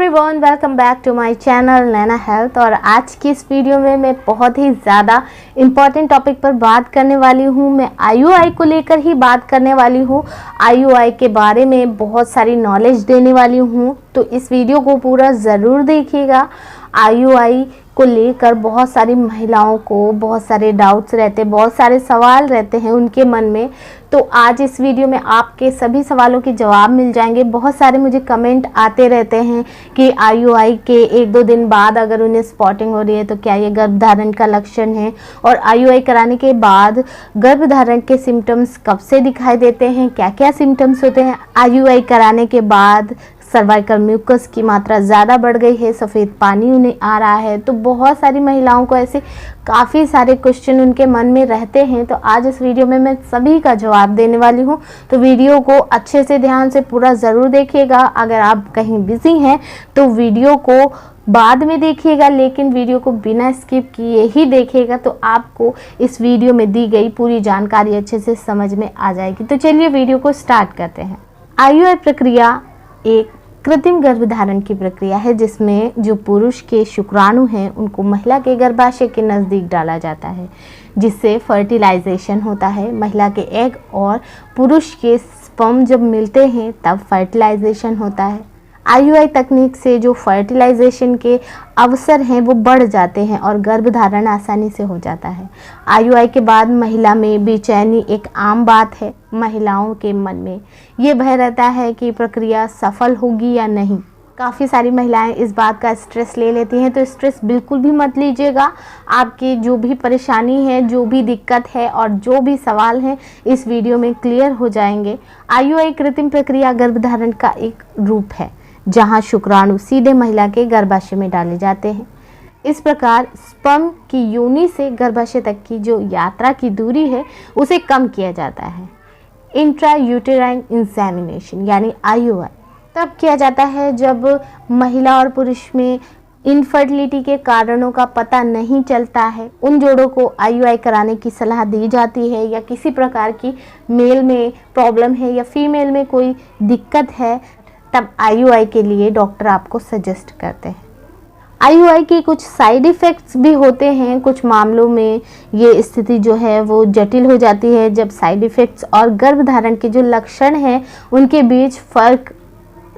Everyone, welcome back to my channel Naina health. और आज की इस वीडियो में मैं बहुत ही ज़्यादा इम्पॉर्टेंट टॉपिक पर बात करने वाली हूँ। मैं आईयूआई को लेकर ही बात करने वाली हूँ। आईयूआई के बारे में बहुत सारी नॉलेज देने वाली हूँ, तो इस वीडियो को पूरा ज़रूर देखिएगा। आईयूआई को लेकर बहुत सारी महिलाओं को बहुत सारे डाउट्स रहते हैं, बहुत सारे सवाल रहते हैं उनके मन में। तो आज इस वीडियो में आपके सभी सवालों के जवाब मिल जाएंगे। बहुत सारे मुझे कमेंट आते रहते हैं कि आईयूआई के 1-2 दिन बाद अगर उन्हें स्पॉटिंग हो रही है तो क्या ये गर्भधारण का लक्षण है, और आईयूआई कराने के बाद गर्भधारण के सिम्टम्स कब से दिखाई देते हैं, क्या क्या सिम्टम्स होते हैं। आईयूआई कराने के बाद सर्वाइकल म्यूकस की मात्रा ज़्यादा बढ़ गई है, सफ़ेद पानी उन्हें आ रहा है। तो बहुत सारी महिलाओं को ऐसे काफ़ी सारे क्वेश्चन उनके मन में रहते हैं। तो आज इस वीडियो में मैं सभी का जवाब देने वाली हूँ, तो वीडियो को अच्छे से ध्यान से पूरा ज़रूर देखिएगा। अगर आप कहीं बिजी हैं तो वीडियो को बाद में देखिएगा, लेकिन वीडियो को बिना स्किप किए ही देखिएगा, तो आपको इस वीडियो में दी गई पूरी जानकारी अच्छे से समझ में आ जाएगी। तो चलिए वीडियो को स्टार्ट करते हैं। आईयूआई प्रक्रिया एक कृत्रिम गर्भधारण की प्रक्रिया है, जिसमें जो पुरुष के शुक्राणु हैं उनको महिला के गर्भाशय के नज़दीक डाला जाता है, जिससे फर्टिलाइजेशन होता है। महिला के एग और पुरुष के स्पर्म जब मिलते हैं तब फर्टिलाइजेशन होता है। आईयूआई तकनीक से जो फर्टिलाइजेशन के अवसर हैं वो बढ़ जाते हैं और गर्भधारण आसानी से हो जाता है। आईयूआई के बाद महिला में बेचैनी एक आम बात है। महिलाओं के मन में ये भय रहता है कि प्रक्रिया सफल होगी या नहीं। काफ़ी सारी महिलाएं इस बात का स्ट्रेस ले लेती हैं, तो स्ट्रेस बिल्कुल भी मत लीजिएगा। आपकी जो भी परेशानी है, जो भी दिक्कत है और जो भी सवाल हैं इस वीडियो में क्लियर हो जाएंगे। आईयूआई कृत्रिम प्रक्रिया गर्भधारण का एक रूप है, जहां शुक्राणु सीधे महिला के गर्भाशय में डाले जाते हैं। इस प्रकार स्पर्म की योनि से गर्भाशय तक की जो यात्रा की दूरी है उसे कम किया जाता है। इंट्रायूटेराइन इंसेमिनेशन यानी आईयूआई तब किया जाता है जब महिला और पुरुष में इनफर्टिलिटी के कारणों का पता नहीं चलता है। उन जोड़ों को आईयूआई कराने की सलाह दी जाती है, या किसी प्रकार की मेल में प्रॉब्लम है या फीमेल में कोई दिक्कत है, तब आईयूआई के लिए डॉक्टर आपको सजेस्ट करते हैं। आईयूआई के कुछ साइड इफ़ेक्ट्स भी होते हैं। कुछ मामलों में ये स्थिति जो है वो जटिल हो जाती है, जब साइड इफ़ेक्ट्स और गर्भधारण के जो लक्षण हैं उनके बीच फ़र्क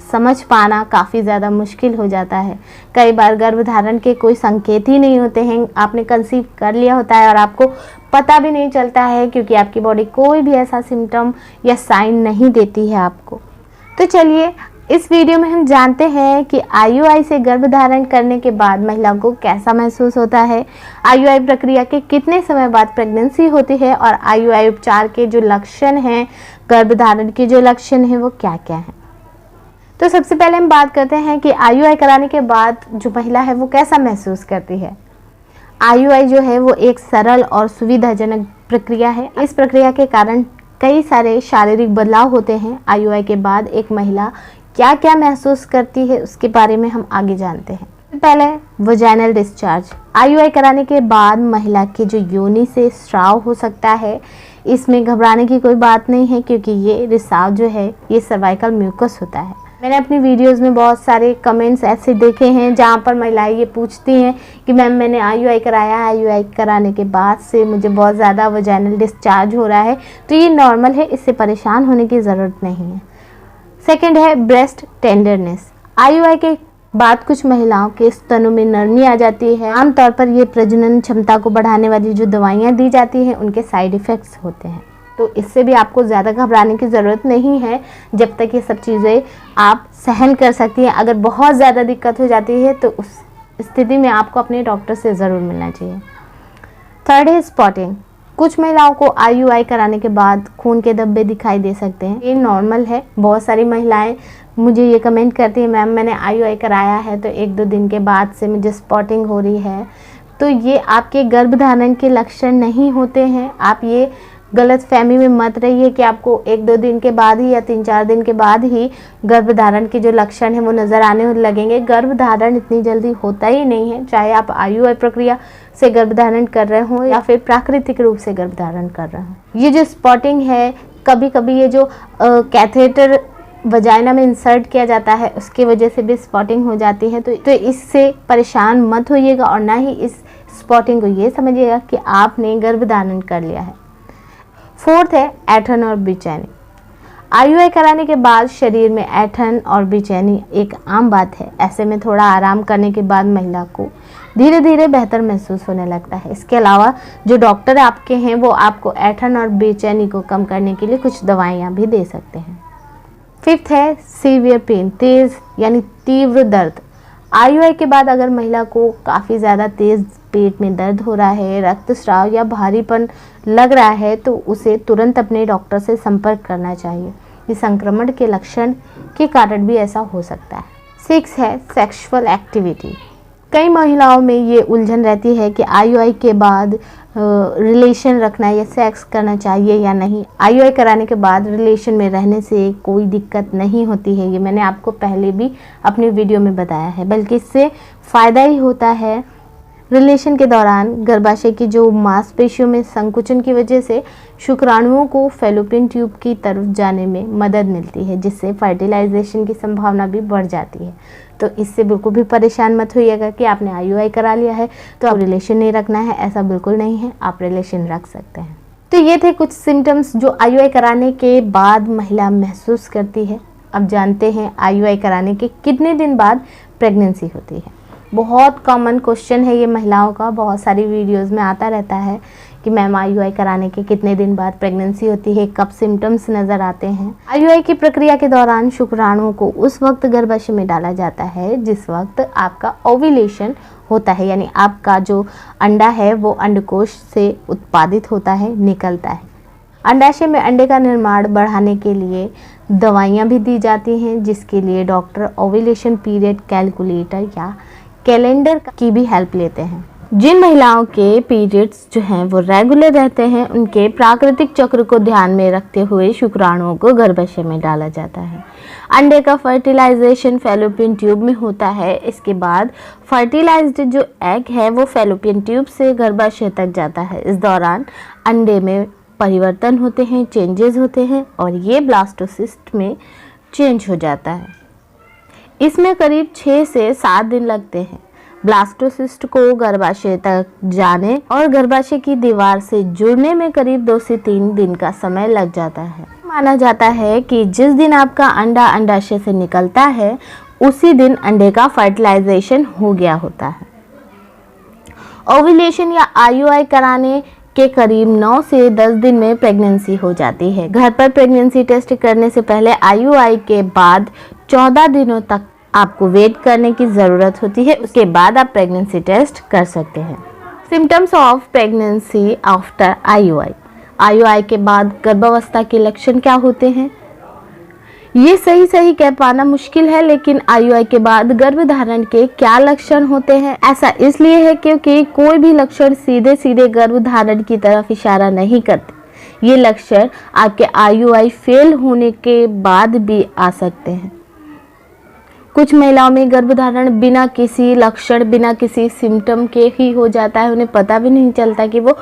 समझ पाना काफ़ी ज़्यादा मुश्किल हो जाता है। कई बार गर्भधारण के कोई संकेत ही नहीं होते हैं, आपने कंसीव कर लिया होता है और आपको पता भी नहीं चलता है, क्योंकि आपकी बॉडी कोई भी ऐसा सिम्टम या साइन नहीं देती है आपको। तो चलिए इस वीडियो में हम जानते हैं कि आईयूआई से गर्भधारण करने के बाद महिला को कैसा महसूस होता है, आईयूआई प्रक्रिया के कितने समय बाद प्रेगनेंसी होती है, और आईयूआई उपचार के जो लक्षण हैं, गर्भधारण के जो लक्षण हैं वो क्या क्या हैं। तो सबसे पहले हम बात करते हैं कि आईयूआई कराने के बाद जो महिला है वो कैसा महसूस करती है। आईयूआई जो है वो एक सरल और सुविधाजनक प्रक्रिया है। इस प्रक्रिया के कारण कई सारे शारीरिक बदलाव होते हैं। आईयूआई के बाद एक महिला क्या क्या महसूस करती है उसके बारे में हम आगे जानते हैं। पहले वजाइनल डिस्चार्ज। आईयूआई कराने के बाद महिला के जो योनि से स्राव हो सकता है, इसमें घबराने की कोई बात नहीं है, क्योंकि ये रिसाव जो है ये सर्वाइकल म्यूकस होता है। मैंने अपनी वीडियोस में बहुत सारे कमेंट्स ऐसे देखे हैं जहाँ पर महिलाएं ये पूछती हैं कि मैम मैंने आईयूआई कराया है, आईयूआई कराने के बाद से मुझे बहुत ज़्यादा वजाइनल डिस्चार्ज हो रहा है। तो ये नॉर्मल है, इससे परेशान होने की ज़रूरत नहीं है। सेकेंड है ब्रेस्ट टेंडरनेस। आईयूआई के बाद कुछ महिलाओं के स्तनों में नरमी आ जाती है। आमतौर पर ये प्रजनन क्षमता को बढ़ाने वाली जो दवाइयाँ दी जाती हैं उनके साइड इफ़ेक्ट्स होते हैं, तो इससे भी आपको ज़्यादा घबराने की ज़रूरत नहीं है, जब तक ये सब चीज़ें आप सहन कर सकती हैं। अगर बहुत ज़्यादा दिक्कत हो जाती है तो उस स्थिति में आपको अपने डॉक्टर से ज़रूर मिलना चाहिए। थर्ड है स्पॉटिंग। कुछ महिलाओं को आईयूआई कराने के बाद खून के धब्बे दिखाई दे सकते हैं, ये नॉर्मल है। बहुत सारी महिलाएं मुझे ये कमेंट करती हैं मैम मैंने आईयूआई कराया है तो 1-2 दिन के बाद से मुझे स्पॉटिंग हो रही है। तो ये आपके गर्भधारण के लक्षण नहीं होते हैं। आप ये गलत फहमी में मत रहिए कि आपको 1-2 दिन के बाद ही या 3-4 दिन के बाद ही गर्भधारण के जो लक्षण हैं वो नज़र आने लगेंगे। गर्भधारण इतनी जल्दी होता ही नहीं है, चाहे आप आईयूआई प्रक्रिया से गर्भधारण कर रहे हों या फिर प्राकृतिक रूप से गर्भधारण कर रहे हों। ये जो स्पॉटिंग है, कभी कभी ये जो कैथेटर वजाइना में इंसर्ट किया जाता है उसकी वजह से भी स्पॉटिंग हो जाती है। तो इससे परेशान मत होइएगा और ना ही इस स्पॉटिंग को ये समझिएगा कि आपने गर्भधारण कर लिया है। फोर्थ है ऐंठन और बेचैनी। IUI कराने के बाद शरीर में ऐंठन और बेचैनी एक आम बात है। ऐसे में थोड़ा आराम करने के बाद महिला को धीरे धीरे बेहतर महसूस होने लगता है। इसके अलावा जो डॉक्टर आपके हैं वो आपको ऐंठन और बेचैनी को कम करने के लिए कुछ दवाइयाँ भी दे सकते हैं। फिफ्थ है सीवियर पेन, तेज़ यानी तीव्र दर्द। IUI के बाद अगर महिला को काफ़ी ज़्यादा तेज़ पेट में दर्द हो रहा है, रक्तस्राव या भारीपन लग रहा है तो उसे तुरंत अपने डॉक्टर से संपर्क करना चाहिए। इस संक्रमण के लक्षण के कारण भी ऐसा हो सकता है। 6 है सेक्सुअल एक्टिविटी। कई महिलाओं में ये उलझन रहती है कि IUI के बाद रिलेशन रखना या सेक्स करना चाहिए या नहीं। IUI कराने के बाद रिलेशन में रहने से कोई दिक्कत नहीं होती है, ये मैंने आपको पहले भी अपनी वीडियो में बताया है, बल्कि इससे फ़ायदा ही होता है। रिलेशन के दौरान गर्भाशय की जो मांसपेशियों में संकुचन की वजह से शुक्राणुओं को फैलोपियन ट्यूब की तरफ जाने में मदद मिलती है, जिससे फर्टिलाइजेशन की संभावना भी बढ़ जाती है। तो इससे बिल्कुल भी परेशान मत होइएगा कि आपने IUI करा लिया है तो अब रिलेशन नहीं रखना है, ऐसा बिल्कुल नहीं है, आप रिलेशन रख सकते हैं। तो ये थे कुछ सिम्टम्स जो IUI कराने के बाद महिला महसूस करती है। अब जानते हैं IUI कराने के कितने दिन बाद प्रेगनेंसी होती है। बहुत कॉमन क्वेश्चन है ये महिलाओं का, बहुत सारी वीडियोस में आता रहता है कि मैम IUI कराने के कितने दिन बाद प्रेगनेंसी होती है, कब सिम्टम्स नज़र आते हैं। IUI की प्रक्रिया के दौरान शुक्राणुओं को उस वक्त गर्भाशय में डाला जाता है जिस वक्त आपका ओव्यूलेशन होता है, यानी आपका जो अंडा है वो अंडकोश से उत्पादित होता है, निकलता है। अंडाशय में अंडे का निर्माण बढ़ाने के लिए दवाइयाँ भी दी जाती हैं, जिसके लिए डॉक्टर ओव्यूलेशन पीरियड कैलकुलेटर या कैलेंडर की भी हेल्प लेते हैं। जिन महिलाओं के पीरियड्स जो हैं वो रेगुलर रहते हैं उनके प्राकृतिक चक्र को ध्यान में रखते हुए शुक्राणुओं को गर्भाशय में डाला जाता है। अंडे का फर्टिलाइजेशन फैलोपियन ट्यूब में होता है। इसके बाद फर्टिलाइज्ड जो एग है वो फैलोपियन ट्यूब से गर्भाशय तक जाता है। इस दौरान अंडे में परिवर्तन होते हैं, चेंजेस होते हैं और ये ब्लास्टोसिस्ट में चेंज हो जाता है। इसमें करीब 6 से 7 दिन लगते हैं ब्लास्टोसिस्ट को गर्भाशय तक जाने और गर्भाशय की दीवार से जुड़ने में करीब 2 से 3 दिन का समय लग जाता है। माना जाता है कि जिस दिन आपका अंडा अंडाशय से निकलता है उसी दिन अंडे का फर्टिलाइजेशन हो गया होता है। ओव्यूलेशन या IUI कराने के करीब 9 से 10 दिन में प्रेगनेंसी हो जाती है। घर पर प्रेगनेंसी टेस्ट करने से पहले IUI के बाद 14 दिनों तक आपको वेट करने की ज़रूरत होती है, उसके बाद आप प्रेगनेंसी टेस्ट कर सकते हैं। Symptoms of pregnancy after IUI के बाद गर्भावस्था के लक्षण क्या होते हैं, ये सही कह पाना मुश्किल है, लेकिन IUI के बाद गर्भधारण के क्या लक्षण होते हैं ऐसा इसलिए है क्योंकि कोई भी लक्षण सीधे गर्भधारण की तरफ इशारा नहीं करते। ये लक्षण आपके IUI फेल होने के बाद भी आ सकते हैं। कुछ महिलाओं में गर्भधारण बिना किसी लक्षण, बिना किसी सिम्टम के ही हो जाता है, उन्हें पता भी नहीं चलता कि वो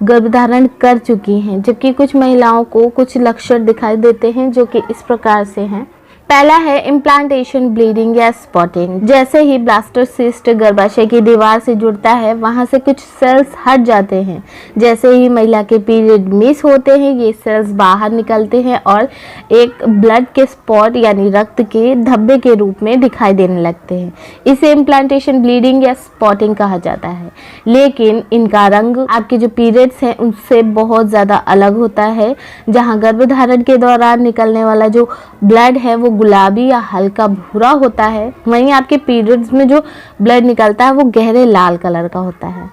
गर्भधारण कर चुकी हैं, जबकि कुछ महिलाओं को कुछ लक्षण दिखाई देते हैं जो कि इस प्रकार से हैं। पहला है इम्प्लांटेशन ब्लीडिंग या स्पॉटिंग। जैसे ही ब्लास्टोसिस्ट गर्भाशय की दीवार से जुड़ता है वहां से कुछ सेल्स हट जाते हैं। जैसे ही महिला के पीरियड मिस होते हैं ये सेल्स बाहर निकलते हैं और एक ब्लड के स्पॉट यानी रक्त के धब्बे के रूप में दिखाई देने लगते हैं। इसे इम्प्लांटेशन ब्लीडिंग या स्पॉटिंग कहा जाता है, लेकिन इनका रंग आपके जो पीरियड्स हैं उनसे बहुत ज़्यादा अलग होता है। जहाँ गर्भधारण के दौरान निकलने वाला जो ब्लड है वो गुलाबी या हल्का भूरा होता है, वहीं आपके पीरियड्स में जो ब्लड निकलता है वो गहरे लाल कलर का होता है।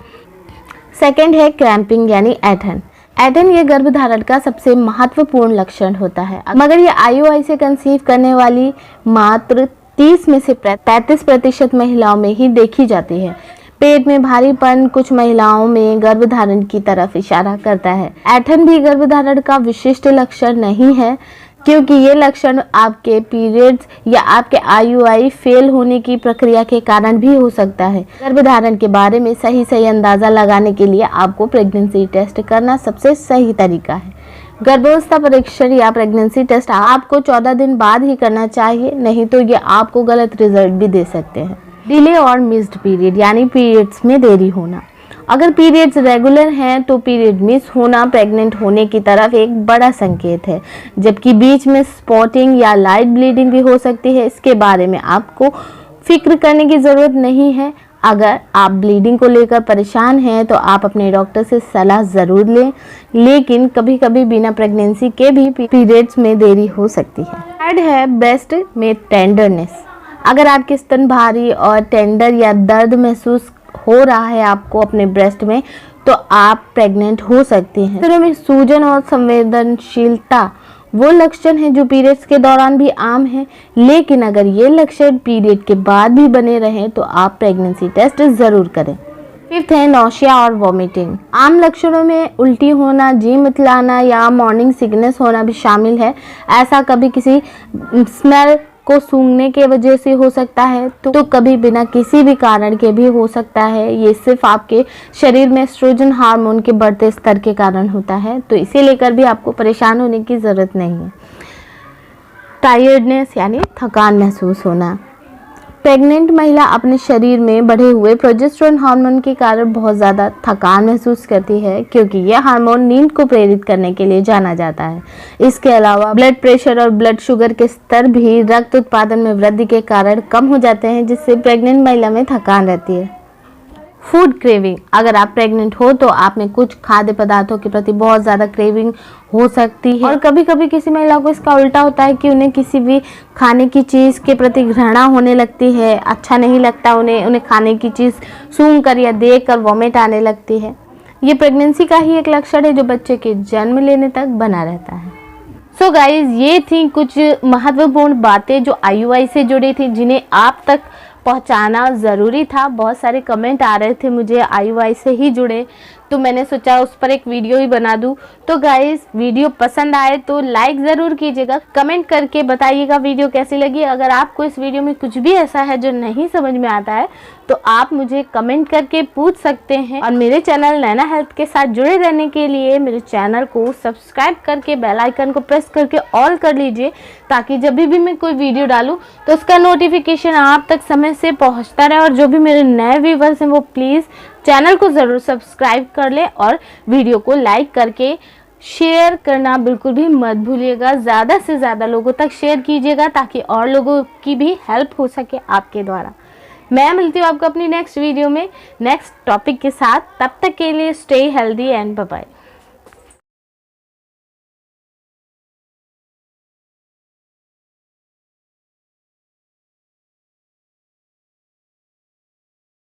सेकंड है क्रैम्पिंग यानी ऐंठन। ऐंठन ये गर्भधारण का सबसे महत्वपूर्ण लक्षण होता है, मगर ये IUI से कंसीव करने वाली मात्र 30 में से 35% महिलाओं में ही देखी जाती है। पेट में भारीपन कुछ महिलाओं में गर्भधारण की तरफ इशारा करता है। ऐंठन भी गर्भधारण का विशिष्ट लक्षण नहीं है, क्योंकि ये लक्षण आपके पीरियड्स या आपके IUI फेल होने की प्रक्रिया के कारण भी हो सकता है। गर्भधारण के बारे में सही अंदाज़ा लगाने के लिए आपको प्रेगनेंसी टेस्ट करना सबसे सही तरीका है। गर्भावस्था परीक्षण या प्रेगनेंसी टेस्ट आपको 14 दिन बाद ही करना चाहिए, नहीं तो ये आपको गलत रिजल्ट भी दे सकते हैं। डिले और मिस्ड पीरियड यानी पीरियड्स में देरी होना। अगर पीरियड्स रेगुलर हैं तो पीरियड मिस होना प्रेग्नेंट होने की तरफ एक बड़ा संकेत है, जबकि बीच में स्पॉटिंग या लाइट ब्लीडिंग भी हो सकती है। इसके बारे में आपको फिक्र करने की ज़रूरत नहीं है। अगर आप ब्लीडिंग को लेकर परेशान हैं तो आप अपने डॉक्टर से सलाह ज़रूर लें, लेकिन कभी कभी बिना प्रेगनेंसी के भी पीरियड्स में देरी हो सकती है। थर्ड है ब्रेस्ट में टेंडरनेस। अगर आपके स्तन भारी और टेंडर या दर्द महसूस हो रहा है आपको अपने ब्रेस्ट में, तो आप प्रेग्नेंट हो सकती हैं। स्तनों में सूजन और संवेदनशीलता वो लक्षण हैं जो पीरियड्स के दौरान भी आम हैं, लेकिन अगर ये लक्षण पीरियड के बाद भी बने रहें तो आप प्रेगनेंसी टेस्ट ज़रूर करें। फिफ्थ है नौशिया और वॉमिटिंग। आम लक्षणों में उल्टी होना, जी मितलाना या मॉर्निंग सिकनेस होना भी शामिल है। ऐसा कभी किसी स्मेल को सूंघने के वजह से हो सकता है, तो कभी बिना किसी भी कारण के भी हो सकता है। ये सिर्फ आपके शरीर में एस्ट्रोजन हार्मोन के बढ़ते स्तर के कारण होता है, तो इसे लेकर भी आपको परेशान होने की ज़रूरत नहीं है। टायर्डनेस यानी थकान महसूस होना। प्रेग्नेंट महिला अपने शरीर में बढ़े हुए प्रोजेस्टेरोन हार्मोन के कारण बहुत ज़्यादा थकान महसूस करती है, क्योंकि यह हार्मोन नींद को प्रेरित करने के लिए जाना जाता है। इसके अलावा ब्लड प्रेशर और ब्लड शुगर के स्तर भी रक्त उत्पादन में वृद्धि के कारण कम हो जाते हैं, जिससे प्रेग्नेंट महिला में थकान रहती है। Food craving. अगर आप प्रेग्नेंट हो तो आप में कुछ खाद्य पदार्थों के प्रति बहुत ज़्यादा क्रेविंग हो सकती है, और कभी कभी किसी महिला को इसका उल्टा होता है कि उन्हें किसी भी खाने की चीज़ के प्रति घृणा होने लगती है, अच्छा नहीं लगता उन्हें खाने की चीज़ सूंघ कर या देख कर वॉमिट आने लगती है। ये प्रेगनेंसी का ही एक लक्षण है जो बच्चे के जन्म लेने तक बना रहता है। सो गाइज, ये थी कुछ महत्वपूर्ण बातें जो IUI से जुड़ी थी, जिन्हें आप तक पहुंचाना ज़रूरी था। बहुत सारे कमेंट आ रहे थे मुझे IUI से ही जुड़े, तो मैंने सोचा उस पर एक वीडियो ही बना दूं। तो गाइज, वीडियो पसंद आए तो लाइक ज़रूर कीजिएगा, कमेंट करके बताइएगा वीडियो कैसी लगी। अगर आपको इस वीडियो में कुछ भी ऐसा है जो नहीं समझ में आता है तो आप मुझे कमेंट करके पूछ सकते हैं। और मेरे चैनल नैना हेल्थ के साथ जुड़े रहने के लिए मेरे चैनल को सब्सक्राइब करके बेल आइकन को प्रेस करके ऑल कर लीजिए, ताकि जब भी मैं कोई वीडियो डालूं तो उसका नोटिफिकेशन आप तक समय से पहुंचता रहे। और जो भी मेरे नए व्यूवर्स हैं वो प्लीज़ चैनल को ज़रूर सब्सक्राइब कर ले और वीडियो को लाइक करके शेयर करना बिल्कुल भी मत भूलिएगा। ज़्यादा से ज़्यादा लोगों तक शेयर कीजिएगा ताकि और लोगों की भी हेल्प हो सके आपके द्वारा। मैं मिलती हूँ आपको अपनी नेक्स्ट वीडियो में नेक्स्ट टॉपिक के साथ। तब तक के लिए stay healthy and bye bye.